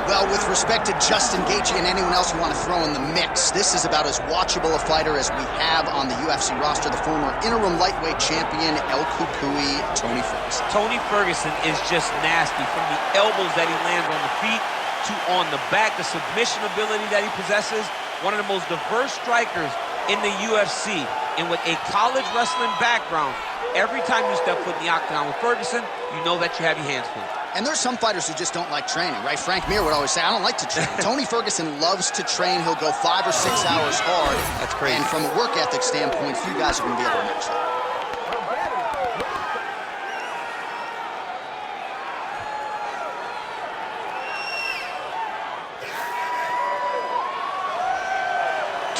Well, with respect to Justin Gaethje and anyone else you want to throw in the mix, this is about as watchable a fighter as we have on the UFC roster, the former interim lightweight champion, El Cucuy, Tony Ferguson. Tony Ferguson is just nasty, from the elbows that he lands on the feet to on the back, the submission ability that he possesses. One of the most diverse strikers in the UFC, and with a college wrestling background, every time you step foot in the octagon with Ferguson, you know that you have your hands full. And there's some fighters who just don't like training, right? Frank Mir would always say, I don't like to train. Tony Ferguson loves to train. He'll go 5 or 6 hours hard. That's crazy. And from a work ethic standpoint, few guys are going to be able to match that.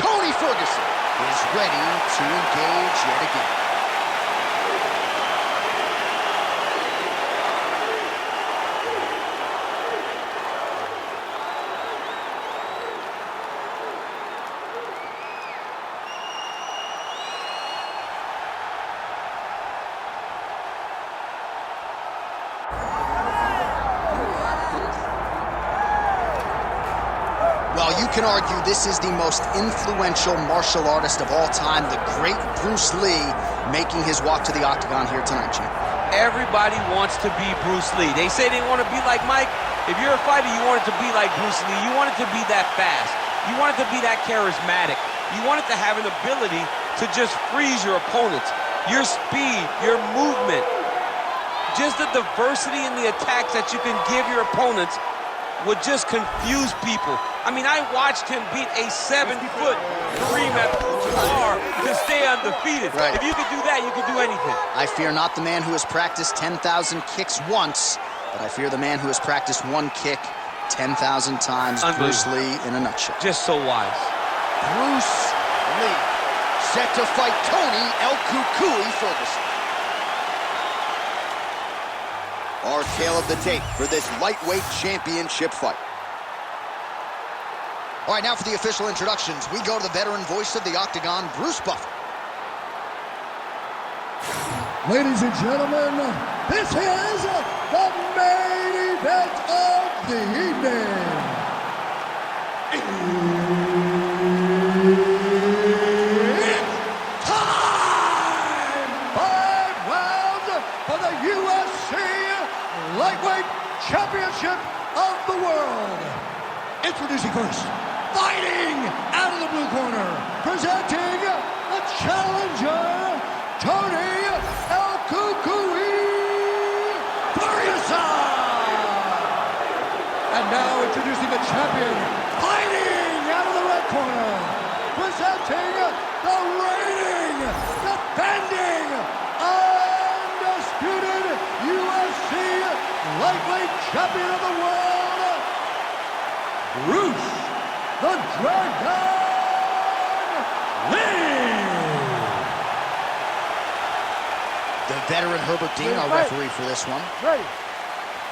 Tony Ferguson is ready to engage yet again. Well, you can argue this is the most influential martial artist of all time, the great Bruce Lee, making his walk to the octagon here tonight, Jim. Everybody wants to be Bruce Lee. They say they want to be like Mike. If you're a fighter, you want it to be like Bruce Lee. You want it to be that fast. You want it to be that charismatic. You want it to have an ability to just freeze your opponents. Your speed, your movement, just the diversity in the attacks that you can give your opponents would just confuse people. I mean, I watched him beat a 7-foot Kareem Abdul-Jabbar to stay undefeated. Right. If you could do that, you could do anything. I fear not the man who has practiced 10,000 kicks once, but I fear the man who has practiced one kick 10,000 times. Bruce Lee in a nutshell. Just so wise. Bruce Lee, set to fight Tony El Cucuy Ferguson. Our tale of the tape for this lightweight championship fight. All right, now for the official introductions, we go to the veteran voice of the Octagon, Bruce Buffer. Ladies and gentlemen, this is the main event of the evening. It's time! 5 rounds for the UFC Lightweight Championship of the World. Introducing first, fighting out of the blue corner, presenting the challenger, Tony El Cucuy Ferguson. And now introducing the champion, fighting out of the red corner, presenting the reigning, defending, undisputed UFC lightweight champion of the world, Bruce the Dragon Lee. The veteran Herbert Dean, our referee for this one. Ready.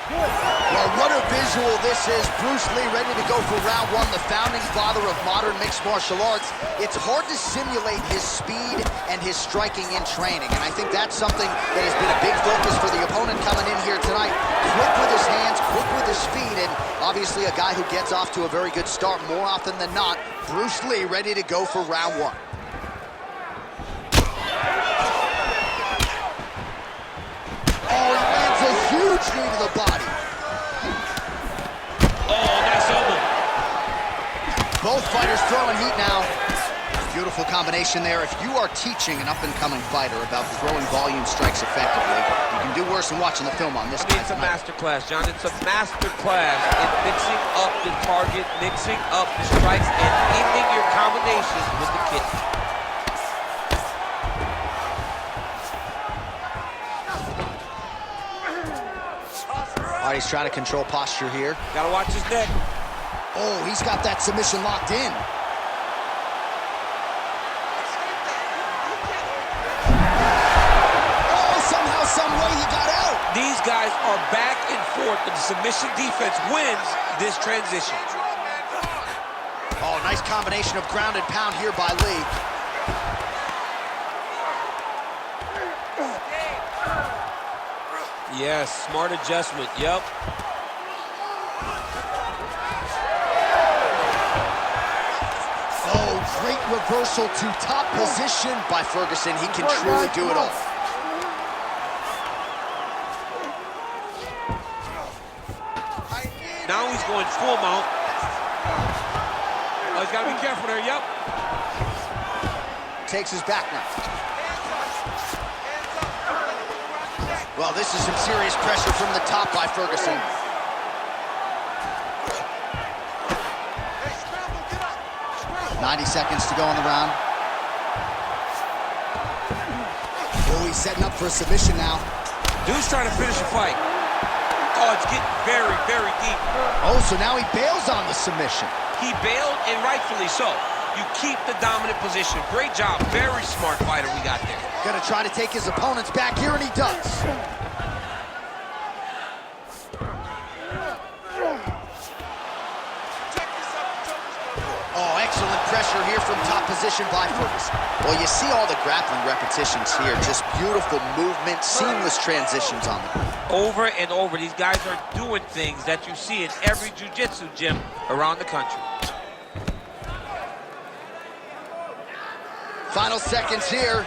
Well, what a visual this is. Bruce Lee ready to go for round one, the founding father of modern mixed martial arts. It's hard to simulate his speed and his striking in training, and I think that's something that has been a big focus for the opponent coming in here tonight. Quick with his hands, quick with his feet, and obviously a guy who gets off to a very good start more often than not. Bruce Lee ready to go for round one. Oh, he lands a huge knee to the body. Oh, nice elbow. Both fighters throwing heat now. Beautiful combination there. If you are teaching an up-and-coming fighter about throwing volume strikes effectively, you can do worse than watching the film on this guy. It's a master class, John. It's a master class in mixing up the target, mixing up the strikes, and ending your combinations with the kick. All right, he's trying to control posture here. Gotta watch his neck. Oh, he's got that submission locked in. Oh, somehow, some way he got out. These guys are back and forth, but the submission defense wins this transition. Oh, nice combination of ground and pound here by Lee. Yes, smart adjustment, yep. Oh, great reversal to top position by Ferguson. He can truly do it all. Now he's going full mount. Oh, he's got to be careful there, yep. Takes his back now. Well, this is some serious pressure from the top by Ferguson. "90 seconds to go in the round. Oh, he's setting up for a submission now. Dude's trying to finish the fight. Oh, it's getting very, very deep. Oh, so now he bails on the submission. He bailed, and rightfully so. You keep the dominant position. Great job. Very smart fighter we got there. Gonna try to take his opponents back here, and he does. Oh, excellent pressure here from top position by Ferguson. Well, you see all the grappling repetitions here. Just beautiful movement, seamless transitions on the ground. Over and over, these guys are doing things that you see in every jiu-jitsu gym around the country. Final seconds here.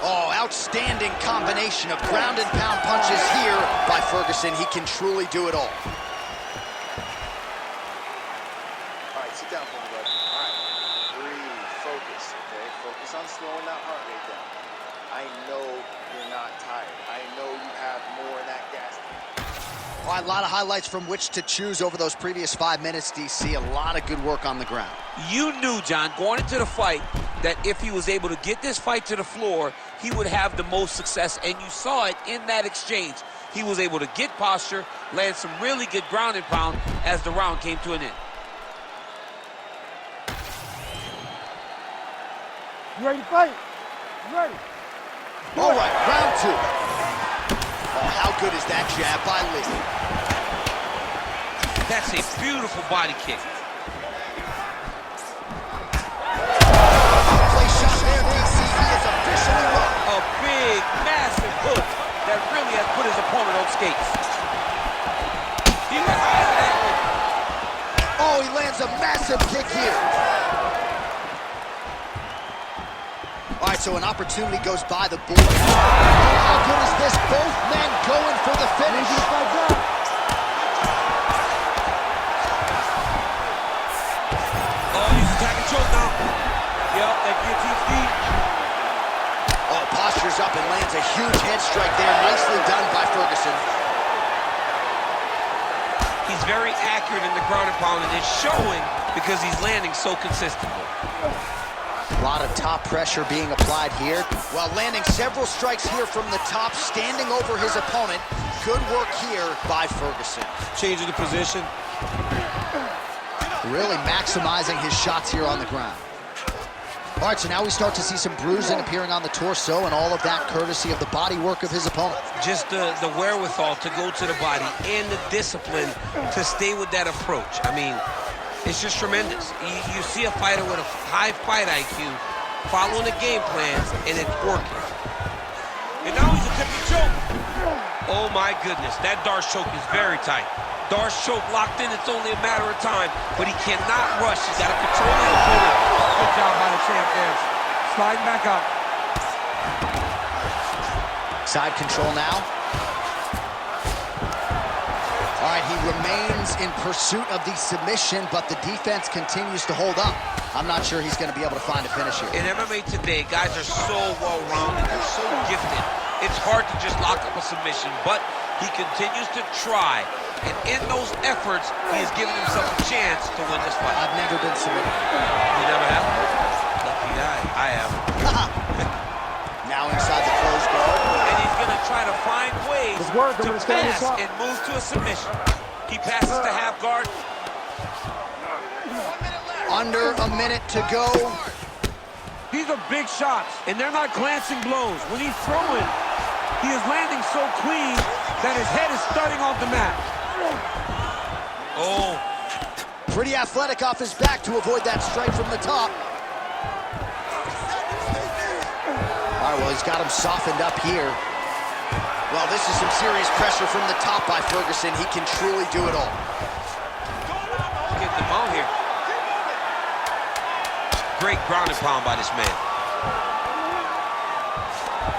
Oh, outstanding combination of ground and pound punches here by Ferguson. He can truly do it all. All right, sit down for me, bud. All right, breathe, focus, okay? Focus on slowing that heart rate down. I know you're not tired. I know you have more in that gas tank. All right, a lot of highlights from which to choose over those previous 5 minutes, DC. A lot of good work on the ground. You knew, John, going into the fight, that if he was able to get this fight to the floor, he would have the most success, and you saw it in that exchange. He was able to get posture, land some really good ground and pound as the round came to an end. You ready to fight? You ready? All right, round 2. Oh, how good is that jab by Lee? That's a beautiful body kick. Play shot there, DC. He is officially up. A big, massive hook that really has put his opponent on skates. He went high to that one. Oh, he lands a massive kick here. All right, so an opportunity goes by the board. Oh, how good is this? Both men going for the finish. Oh, he's attacking choke now. Yep, that guillotine's deep. Oh, postures up and lands a huge head strike there. Nicely done by Ferguson. He's very accurate in the ground and pound, and it's showing because he's landing so consistently. A lot of top pressure being applied here. While landing several strikes here from the top, standing over his opponent. Good work here by Ferguson. Changing the position. Really maximizing his shots here on the ground. All right, so now we start to see some bruising appearing on the torso, and all of that courtesy of the body work of his opponent. Just the wherewithal to go to the body and the discipline to stay with that approach. I mean, it's just tremendous. You see a fighter with a high fight IQ following the game plan, and it's working. And now he's attempting choke. Oh my goodness, that Darce choke is very tight. Darce choke locked in, it's only a matter of time, but he cannot rush. He's got to control his opponent. Good job by the champ there. Sliding back up. Side control now. All right, he remains in pursuit of the submission, but the defense continues to hold up. I'm not sure he's going to be able to find a finish here. In MMA today, guys are so well-rounded, they're so gifted. It's hard to just lock up a submission, but he continues to try. And in those efforts, he has given himself a chance to win this fight. I've never been submitted. You never have? Lucky guy. I have. Now inside the closed guard. And he's going to try to find ways I'm to pass and move to a submission. He passes to half guard. Under a minute to go. These are big shots, and they're not glancing blows. When he's throwing, he is landing so clean that his head is starting off the mat. Oh. Pretty athletic off his back to avoid that strike from the top. All right, right, well, he's got him softened up here. Well, this is some serious pressure from the top by Ferguson. He can truly do it all. Getting the ball here. Great ground and pound by this man.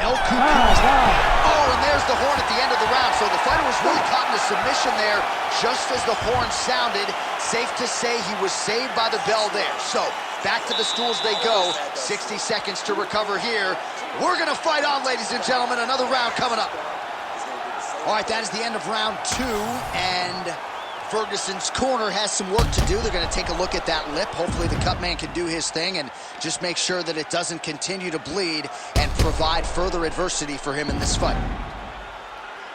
El Cucuy. Oh, and there's the horn at the end of the round. So the fighter was really caught in a submission there just as the horn sounded. Safe to say he was saved by the bell there. So back to the stools they go. 60 seconds to recover here. We're going to fight on, ladies and gentlemen. Another round coming up. All right, that is the end of round 2, and Ferguson's corner has some work to do. They're going to take a look at that lip. Hopefully the cut man can do his thing and just make sure that it doesn't continue to bleed and provide further adversity for him in this fight.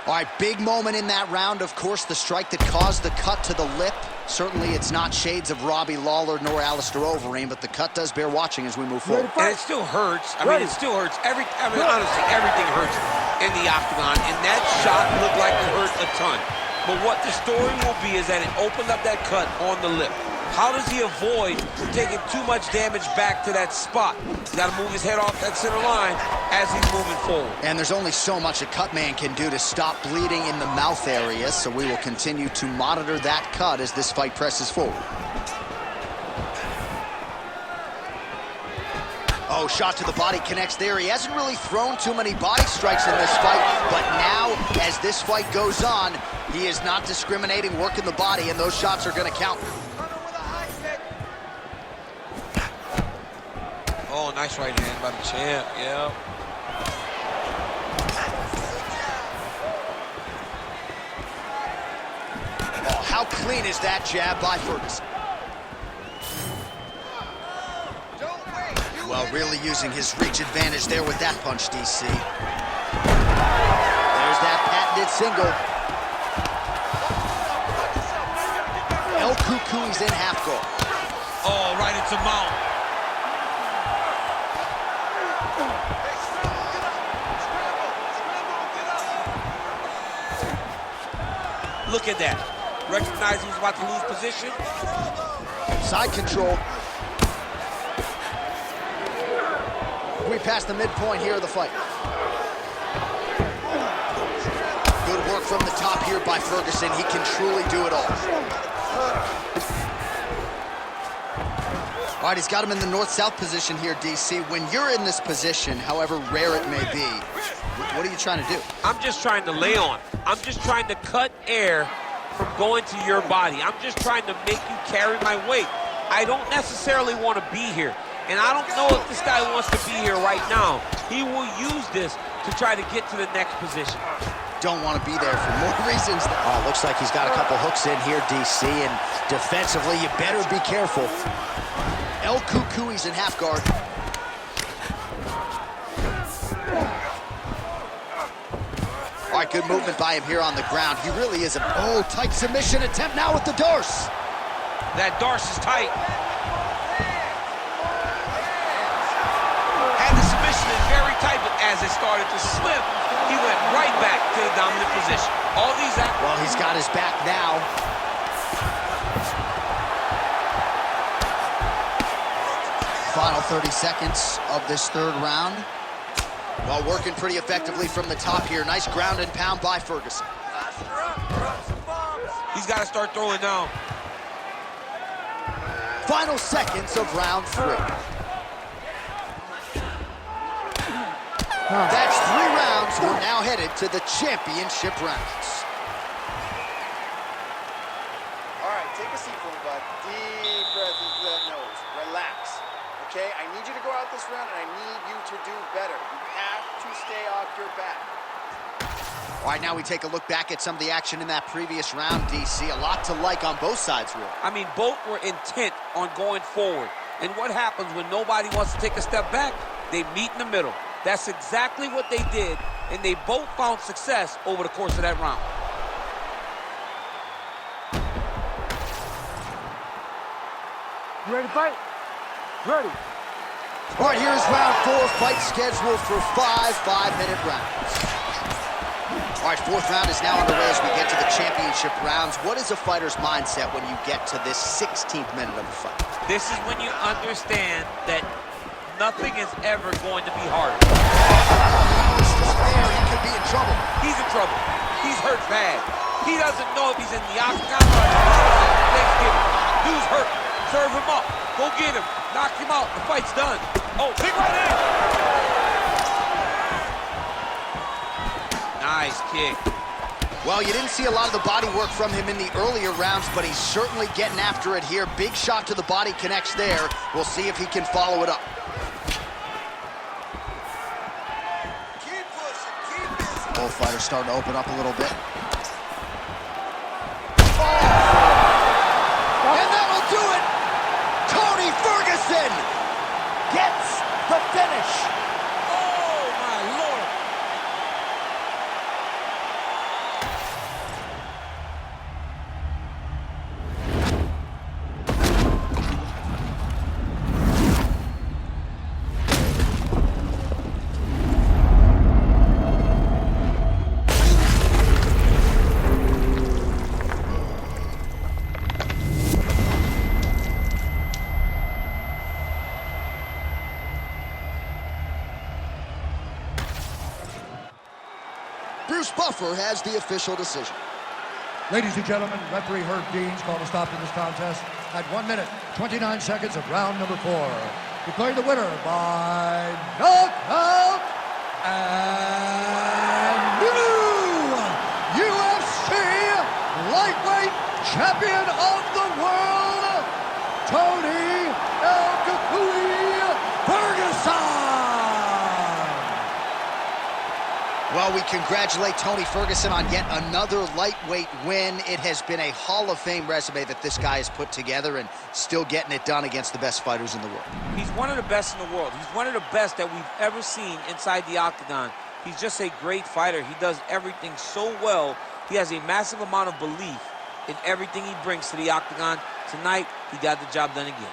All right, big moment in that round, of course, the strike that caused the cut to the lip. Certainly it's not shades of Robbie Lawler nor Alistair Overeem, but the cut does bear watching as we move forward. And it still hurts. I mean, it still hurts. Honestly, everything hurts in the octagon, and that shot looked like it hurt a ton. But what the story will be is that it opened up that cut on the lip. How does he avoid taking too much damage back to that spot? He's got to move his head off that center line as he's moving forward. And there's only so much a cut man can do to stop bleeding in the mouth area, so we will continue to monitor that cut as this fight presses forward. Oh, shot to the body connects there. He hasn't really thrown too many body strikes in this fight, but now, as this fight goes on, he is not discriminating, working the body, and those shots are going to count. Oh, nice right hand by the champ, yeah. Oh, how clean is that jab by Ferguson? Well, really using his reach advantage there with that punch, DC. There's that patented single. El Cucuy's in half guard. Oh, right into mount. Look at that. Recognized he was about to lose position. Side control. We passed the midpoint here of the fight. Good work from the top here by Ferguson. He can truly do it all. All right, he's got him in the north-south position here, DC. When you're in this position, however rare it may be, what are you trying to do? I'm just trying to lay on. I'm just trying to cut air from going to your body. I'm just trying to make you carry my weight. I don't necessarily want to be here. And I don't know if this guy wants to be here right now. He will use this to try to get to the next position. Don't want to be there for more reasons. Oh, looks like he's got a couple hooks in here, DC, and defensively, you better be careful. El Cucuy's in half guard. All right, good movement by him here on the ground. He really is a, oh, tight submission attempt now with the Darce. That Darce is tight. Had the submission in very tight, but as it started to slip, he went right back to the dominant position. All these... Well, he's got his back now. Final 30 seconds of this third round. Well, working pretty effectively from the top here. Nice ground and pound by Ferguson. He's got to start throwing down. Final seconds of round 3. That's 3 rounds. We're now headed to the championship rounds. All right, take a seat for me, bud. Deep breath into that nose. Relax. Okay, I need you to go out this round, and I need you to do better. You have to stay off your back. All right, now we take a look back at some of the action in that previous round, DC. A lot to like on both sides, really. I mean, both were intent on going forward. And what happens when nobody wants to take a step back? They meet in the middle. That's exactly what they did, and they both found success over the course of that round. You ready to fight? Ready. All right, here's round 4. Fight scheduled for 5 5-minute rounds. All right, 4th round is now underway as we get to the championship rounds. What is a fighter's mindset when you get to this 16th minute of the fight? This is when you understand that nothing is ever going to be harder. There, he could be in trouble. He's in trouble. He's hurt bad. He doesn't know if he's in the octagon or Thanksgiving. Dude's hurt. Serve him up. Go get him. Knock him out. The fight's done. Oh, big right hand. Nice kick. Well, you didn't see a lot of the body work from him in the earlier rounds, but he's certainly getting after it here. Big shot to the body connects there. We'll see if he can follow it up. Keep pushing, keep this. Both fighters starting to open up a little bit. And that'll do it! Tony Ferguson gets the finish. Oh, my Lord. Bruce Buffer has the official decision. Ladies and gentlemen, referee Herb Deans called a stop to this contest at 1 minute, 29 seconds of round number 4. Declaring the winner by knockout and new UFC lightweight champion of the world, Tony El Cucuy Ferguson. Well, we congratulate Tony Ferguson on yet another lightweight win. It has been a Hall of Fame resume that this guy has put together and still getting it done against the best fighters in the world. He's one of the best in the world. He's one of the best that we've ever seen inside the octagon. He's just a great fighter. He does everything so well. He has a massive amount of belief in everything he brings to the octagon. Tonight, he got the job done again.